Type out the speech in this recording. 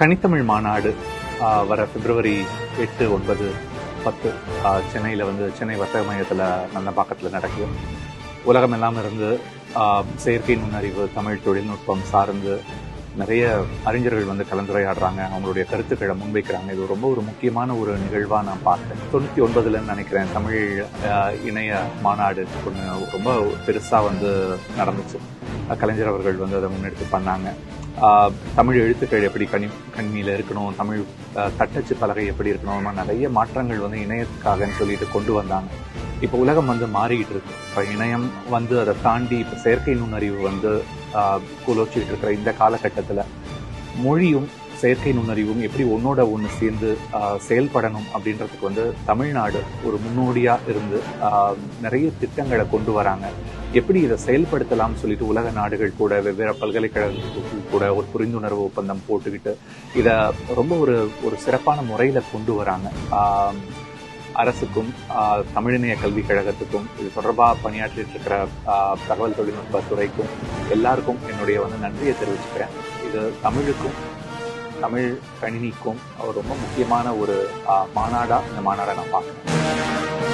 கனித்தமிழ் மாநாடு வர பிப்ரவரி 8, 9, 10 சென்னையில் சென்னை வர்த்தக மையத்தில் நந்தம்பாக்கத்தில் நடக்குது. உலகமெல்லாம் இருந்து செயற்கை நுண்ணறிவு, தமிழ் தொழில்நுட்பம் சார்ந்து நிறைய அறிஞர்கள் கலந்துரையாடுறாங்க, அவங்களுடைய கருத்துக்களை முன்வைக்கிறாங்க. இது ரொம்ப ஒரு முக்கியமான ஒரு நிகழ்வாக நான் பார்த்தேன். 99 நினைக்கிறேன் தமிழ் இணைய மாநாடு ஒன்று ரொம்ப பெருசாக நடந்துச்சு. கலைஞர் அவர்கள் அதை முன்னெடுத்து பண்ணாங்க. தமிழ் எழுத்துக்கள் எப்படி கணினியில் இருக்கணும், தமிழ் தட்டச்சு பலகை எப்படி இருக்கணும், நிறைய மாற்றங்கள் இணையத்துக்காகன்னு சொல்லிட்டு கொண்டு வந்தாங்க. இப்போ உலகம் மாறிக்கிட்டு இருக்கு. இப்போ இணையம் அதை தாண்டி இப்போ செயற்கை நுண்ணறிவு கூலோச்சிட்டு இருக்கிற இந்த காலகட்டத்தில் மொழியும் செயற்கை நுண்ணறிவும் எப்படி ஒன்னோட ஒன்று சேர்ந்து செயல்படணும் அப்படின்றதுக்கு தமிழ்நாடு ஒரு முன்னோடியாக இருந்து நிறைய திட்டங்களை கொண்டு வராங்க. எப்படி இதை செயல்படுத்தலாம்னு சொல்லிட்டு உலக நாடுகள் கூட, வெவ்வேறு பல்கலைக்கழகங்கள் கூட ஒரு புரிந்துணர்வு ஒப்பந்தம் போட்டுக்கிட்டு இதை ரொம்ப ஒரு சிறப்பான முறையில் கொண்டு வராங்க. அரசுக்கும் தமிழிணைய கல்விக் கழகத்துக்கும் இது தொடர்பாக பணியாற்றிட்டு இருக்கிற தகவல் தொழில்நுட்ப துறைக்கும் எல்லாருக்கும் என்னுடைய நன்றியை தெரிவிச்சுக்கிறேன். இது தமிழுக்கும் தமிழ் கணினிக்கும் ரொம்ப முக்கியமான ஒரு மாநாடாக இந்த மாநாடை நான் பார்க்குறேன்.